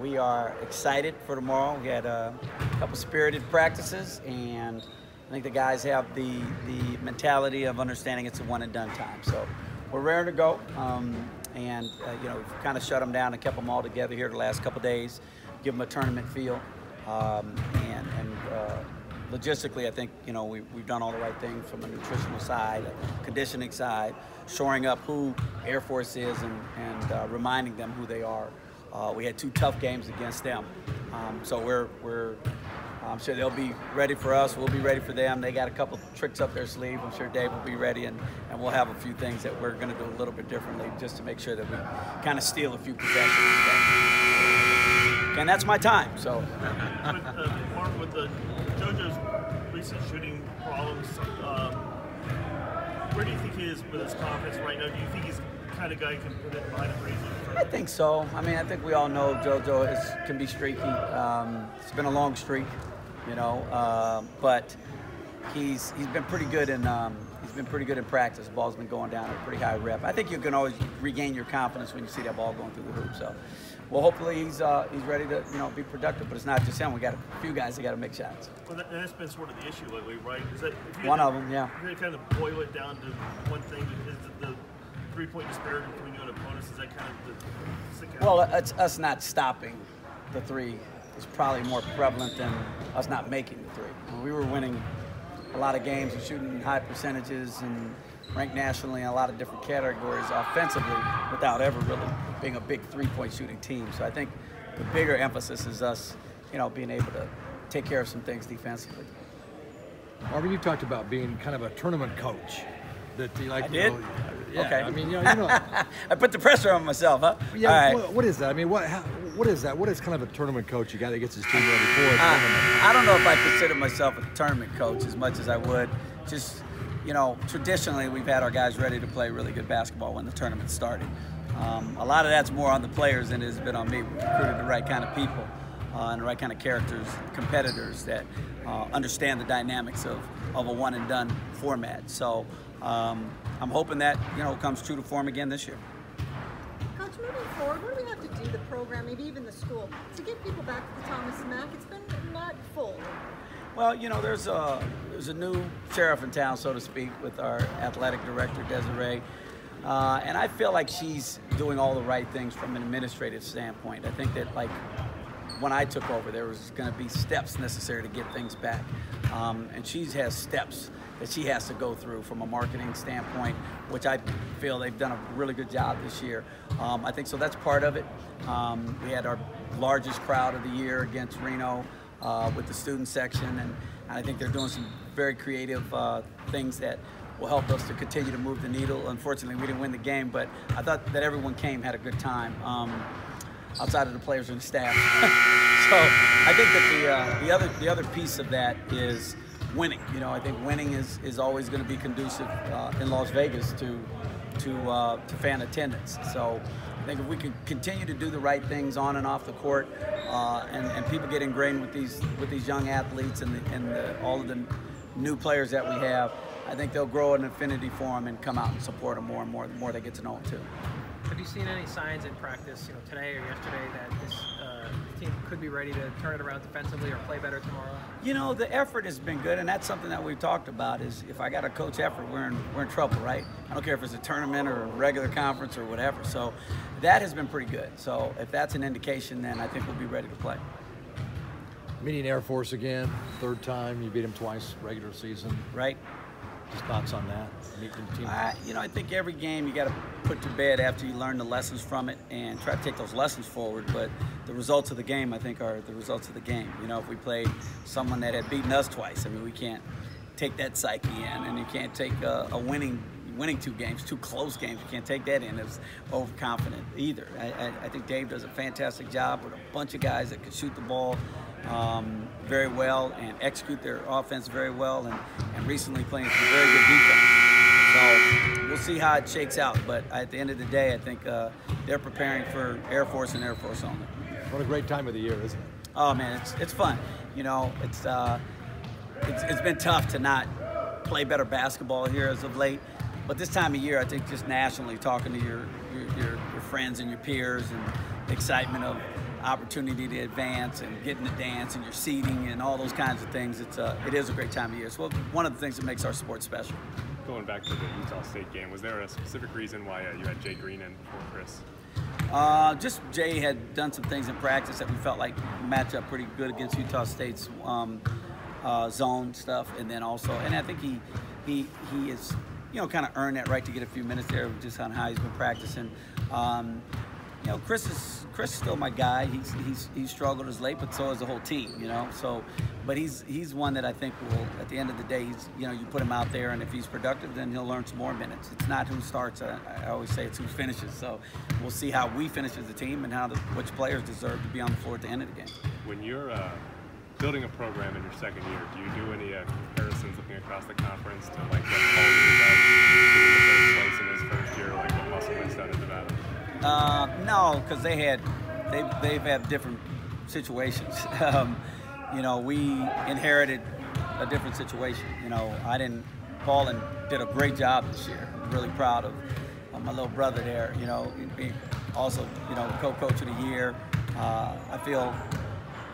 We are excited for tomorrow. We had a couple spirited practices, and I think the guys have the mentality of understanding it's a one-and-done time. So we're raring to go, and you know, we've kind of shut them down and kept them all together here the last couple days, give them a tournament feel, and logistically, I think, you know, we've done all the right things from a nutritional side, a conditioning side, shoring up who Air Force is and reminding them who they are. We had 2 tough games against them, so I'm sure they'll be ready for us. We'll be ready for them. They got a couple tricks up their sleeve. I'm sure Dave will be ready, and we'll have a few things that we're going to do a little bit differently just to make sure that we kind of steal a few possessions. And that's my time. So, Mark, with JoJo's recent shooting problems, where do you think he is with his confidence right now? Do you think he's the kind of guy who can put it behind a reason? I think so. I mean, I think we all know JoJo can be streaky. It's been a long streak, you know, but he's been pretty good in practice. The ball's been going down at a pretty high rep. I think you can always regain your confidence when you see that ball going through the hoop. So, well, hopefully he's ready to, you know, be productive. But it's not just him. We got a few guys that got to make shots. Well, that's been sort of the issue lately, right? Is that one of them? Yeah. If you kind of boil it down to one thing, is the three-point disparity between you and opponents, is that kind of well, it's us not stopping the three is probably more prevalent than us not making the three. When we were winning a lot of games and shooting high percentages and ranked nationally in a lot of different categories offensively without ever really being a big three-point shooting team. So I think the bigger emphasis is us, you know, being able to take care of some things defensively. Marvin, you talked about being kind of a tournament coach. That you like. I did? Yeah, okay. I mean, you know. I put the pressure on myself, huh? Yeah. All right. What is that? I mean, what is that? What is kind of a tournament coach? A guy that gets his team ready for a tournament? I don't know if I consider myself a tournament coach as much as I would. Just, you know, traditionally we've had our guys ready to play really good basketball when the tournament started. A lot of that's more on the players than it has been on me. We recruited the right kind of people and the right kind of characters, competitors that understand the dynamics of a one-and-done format. So I'm hoping that, you know, comes true to form again this year. Coach, moving forward, what do we have to do, the program, maybe even the school, to get people back to the Thomas Mack? It's been not full. Well, you know, there's a new sheriff in town, so to speak, with our athletic director, Desiree. And I feel like she's doing all the right things from an administrative standpoint. I think that, like, when I took over, there was going to be steps necessary to get things back. And she has steps that she has to go through from a marketing standpoint, which I feel they've done a really good job this year. I think so that's part of it. We had our largest crowd of the year against Reno with the student section, and I think they're doing some very creative things that will help us to continue to move the needle. Unfortunately, we didn't win the game, but I thought that everyone came, had a good time. Outside of the players and the staff. So I think that the other piece of that is winning. You know, I think winning is always going to be conducive in Las Vegas to fan attendance. So I think if we can continue to do the right things on and off the court, and people get ingrained with these young athletes and all of the new players that we have, I think they'll grow an affinity for them and come out and support them more and more the more they get to know them too. Have you seen any signs in practice, you know, today or yesterday, that this team could be ready to turn it around defensively or play better tomorrow? You know, the effort has been good, and that's something that we've talked about. Is if I got to coach effort, we're in trouble, right? I don't care if it's a tournament or a regular conference or whatever. So that has been pretty good. So if that's an indication, then I think we'll be ready to play. Meeting Air Force again, 3rd time. You beat them twice regular season. Right. Just thoughts on that? Meeting the team. You know, I think every game you got to put to bed after you learn the lessons from it and try to take those lessons forward. But the results of the game, I think, are the results of the game. You know, if we played someone that had beaten us twice, I mean, we can't take that psyche in, and you can't take a winning 2 games, 2 close games. You can't take that in as overconfident either. I think Dave does a fantastic job with a bunch of guys that can shoot the ball very well and execute their offense very well, and recently playing some very good defense. So we'll see how it shakes out, but at the end of the day, I think they're preparing for Air Force and Air Force only. What a great time of the year, isn't it? Oh man, it's fun. You know, it's been tough to not play better basketball here as of late, but this time of year, I think just nationally talking to your friends and your peers and the excitement opportunity to advance and getting to dance and your seating and all those kinds of things. It is a great time of year. It's one of the things that makes our sport special. Going back to the Utah State game, was there a specific reason why you had Jay Green in before Chris? Just Jay had done some things in practice that we felt like match up pretty good against Utah State's zone stuff, and then also, and I think he is, kind of earned that right to get a few minutes there just on how he's been practicing. Chris is still my guy. He's struggled as late, but so has the whole team. So, but he's one that I think will, at the end of the day, you put him out there, and if he's productive, then he'll learn some more minutes. It's not who starts. I always say it's who finishes. So we'll see how we finish as a team and which players deserve to be on the floor at the end of the game. When you're building a program in your second year, do you do any comparisons looking across the conference to like what Colby does in the first place in his first year, like what Musselman's done in Nevada? No, because they've had different situations. We inherited a different situation. Paul did a great job this year. I'm really proud of my little brother there. Being also, co-coach of the year. I feel,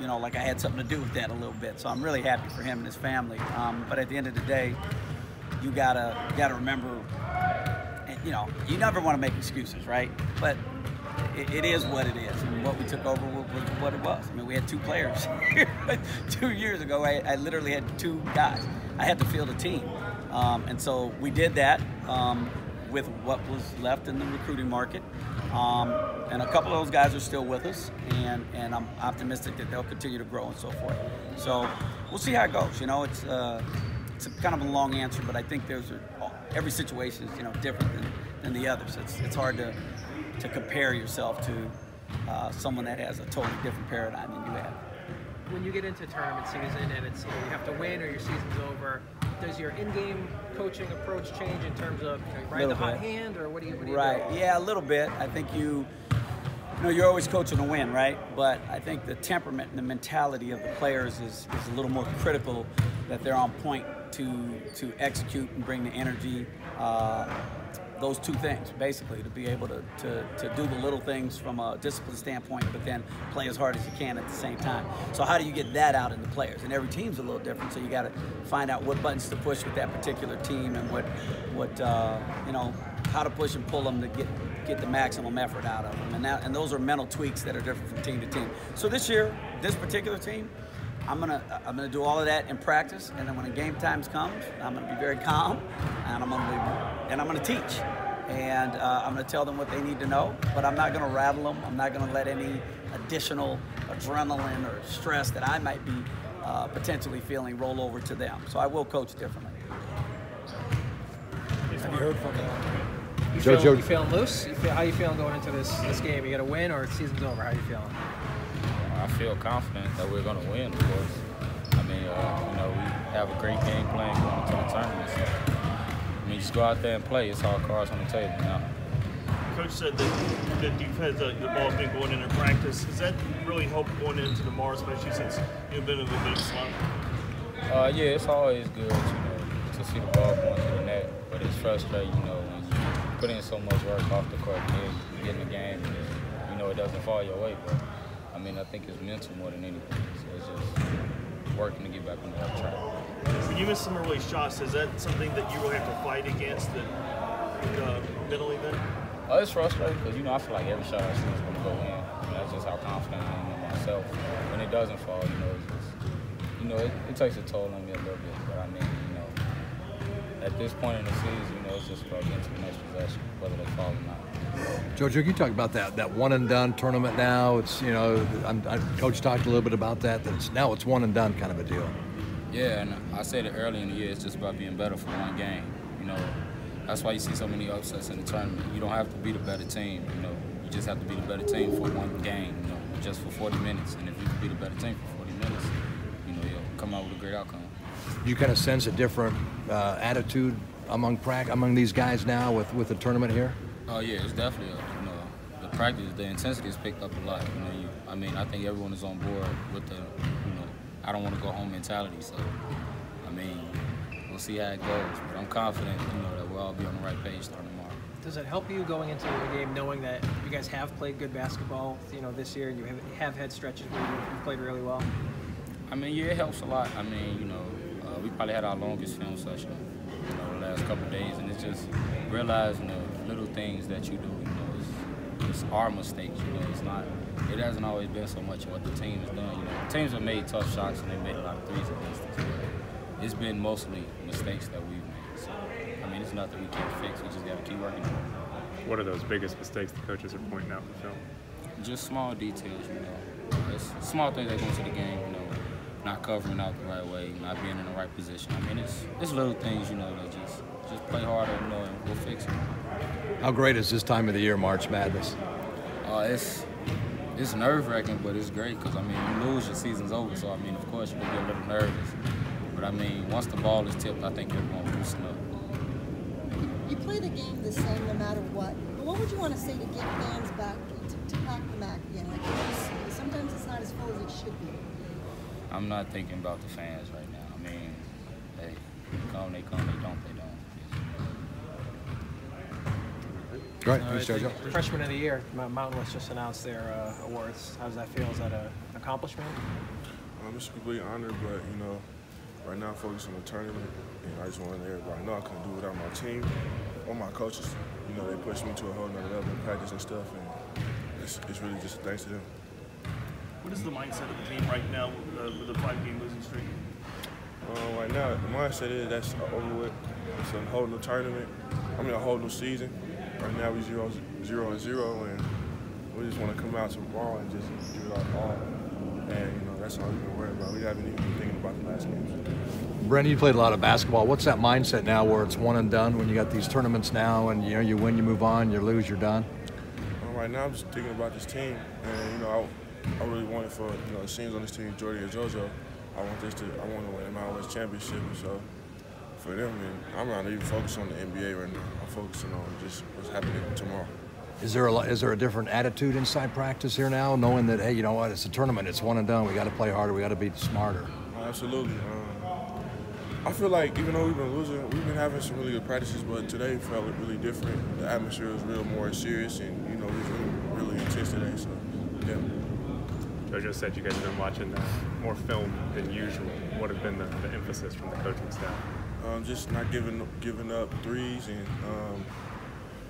like I had something to do with that a little bit. So I'm really happy for him and his family. But at the end of the day, you gotta remember. You never want to make excuses, right? But it is what it is. And what we took over was what it was. We had two players 2 years ago. I literally had two guys. I had to field a team. And so we did that with what was left in the recruiting market. And a couple of those guys are still with us. And I'm optimistic that they'll continue to grow and so forth. So we'll see how it goes. It's kind of a long answer, but I think every situation is different than the others. It's hard to compare yourself to someone that has a totally different paradigm than you have. When you get into tournament season and it's you have to win or your season's over, does your in-game coaching approach change in terms of ride the hot hand, or what do you do? Right. Yeah, a little bit. I think you're always coaching to win, right? But I think the temperament and the mentality of the players is a little more critical, that they're on point to execute and bring the energy, those two things, basically, to be able to do the little things from a discipline standpoint, but then play as hard as you can at the same time. So how do you get that out in the players? And every team's a little different, so you got to find out what buttons to push with that particular team and how to push and pull them to get the maximum effort out of them. And those are mental tweaks that are different from team to team. So this year, this particular team, I'm gonna do all of that in practice, and then when the game times comes, I'm gonna be very calm, and I'm gonna teach, and I'm gonna tell them what they need to know. But I'm not gonna rattle them. I'm not gonna let any additional adrenaline or stress that I might be potentially feeling roll over to them. So I will coach differently. Have you heard from You feeling loose? How you feeling going into this game? You got to win, or the season's over? How you feeling? I feel confident that we're going to win, of course. We have a great game plan going into the tournament. So, just go out there and play. It's all cards on the table now. Coach said that you've had the ball's been going into practice. Does that really help going into tomorrow, especially since you've been in a little bit of slump? Yeah, it's always good, to see the ball going to the net. But it's frustrating, when you put in so much work off the court, and you get in the game, and it doesn't fall your way. But I think it's mental more than anything. So it's just working to get back on the right track. When you miss some early shots, is that something that you really have to fight against mentally then? It's frustrating because, I feel like every shot I see is going to go in. That's just how confident I am in myself. When it doesn't fall, it takes a toll on me a little bit. But at this point in the season, it's just about getting to the next possession, whether they fall or not. Jojo, you talk about that one and done tournament now. It's Coach talked a little bit about that. Now it's one and done kind of a deal. Yeah, and I said it early in the year. It's just about being better for one game. That's why you see so many upsets in the tournament. You don't have to be the better team. You just have to be the better team for one game. Just for 40 minutes. And if you can be the better team for 40 minutes, you'll come out with a great outcome. You kind of sense a different attitude among these guys now with the tournament here? Oh yeah, it's definitely the practice, the intensity has picked up a lot. I think everyone is on board with the I don't want to go home mentality. So we'll see how it goes. But I'm confident that we'll all be on the right page starting tomorrow. Does it help you going into a game knowing that you guys have played good basketball, this year, and you have had stretches where you've played really well? I mean, yeah, it helps a lot. I mean, we probably had our longest film session, the last couple of days, and it's just realizing the little things that you do. It's our mistakes. It's not. It hasn't always been so much what the team has done. Teams have made tough shots and they made a lot of threes against us. But it's been mostly mistakes that we've made. So, I mean, it's nothing we can't fix. We just got to keep working on it. What are those biggest mistakes the coaches are pointing out in film? Just small details, It's small things that go into the game, not covering out the right way, not being in the right position. I mean, it's little things, that just play harder, and we'll fix it. How great is this time of the year, March Madness? It's nerve-wracking, but it's great because, you lose, your season's over. So, of course, you're going to get a little nervous. But, once the ball is tipped, I think everyone will loosen up. You play the game the same no matter what. But what would you want to say to get fans back, to pack the MAC again? Sometimes it's not as full as it should be. I'm not thinking about the fans right now. Hey, come, they don't, they don't. Great. Thanks, JoJo. Freshman of the Year, Mountain West just announced their awards. How does that feel? Is that an accomplishment? It's a complete honor, but right now I'm focused on the tournament, and I just want to let everybody know I couldn't do it without my team or my coaches. They pushed me to a whole nother level in practice and stuff, and it's really just thanks to them. What is the mindset of the team right now with the 5-game losing streak? Right now, the mindset is that's over with. It's a whole new tournament. A whole new season. Right now we 0-0, and we just want to come out tomorrow and just give it our all. And that's all we've been worried about. We haven't even been thinking about the last games. Brandon, you played a lot of basketball. What's that mindset now where it's one and done when you got these tournaments now and you win, you move on, you lose, you're done? Right now I'm just thinking about this team, and I really want it for the seniors on this team, Jordy and JoJo. I want to win the Mountain West championship, and so for them, I'm not even focused on the NBA right now. I'm focusing on just what's happening tomorrow. Is there a different attitude inside practice here now, knowing that, hey, you know what, it's a tournament, it's one and done, we got to play harder, we got to be smarter? Absolutely. I feel like even though we've been losing, we've been having some really good practices, but today felt really different. The atmosphere was real more serious, and it was really intense today. So, yeah. JoJo said you guys have been watching more film than usual. What has been the emphasis from the coaching staff? Just not giving up threes, and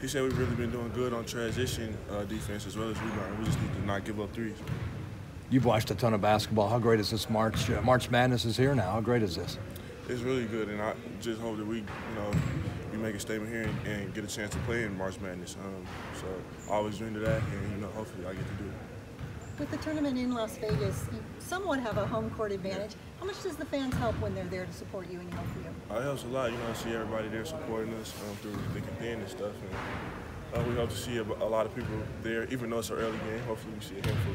he said we've really been doing good on transition defense as well as rebounding. We just need to not give up threes. You've watched a ton of basketball. How great is this March? March Madness is here now. How great is this? It's really good, and I just hope that we make a statement here and get a chance to play in March Madness. So I always dreamed of that, and hopefully I get to do it. With the tournament in Las Vegas, you somewhat have a home court advantage. How much does the fans help when they're there to support you and help you? It helps a lot. I see everybody there supporting us through thick and thin and stuff. And we hope to see a lot of people there, even though it's an early game. Hopefully we see a handful.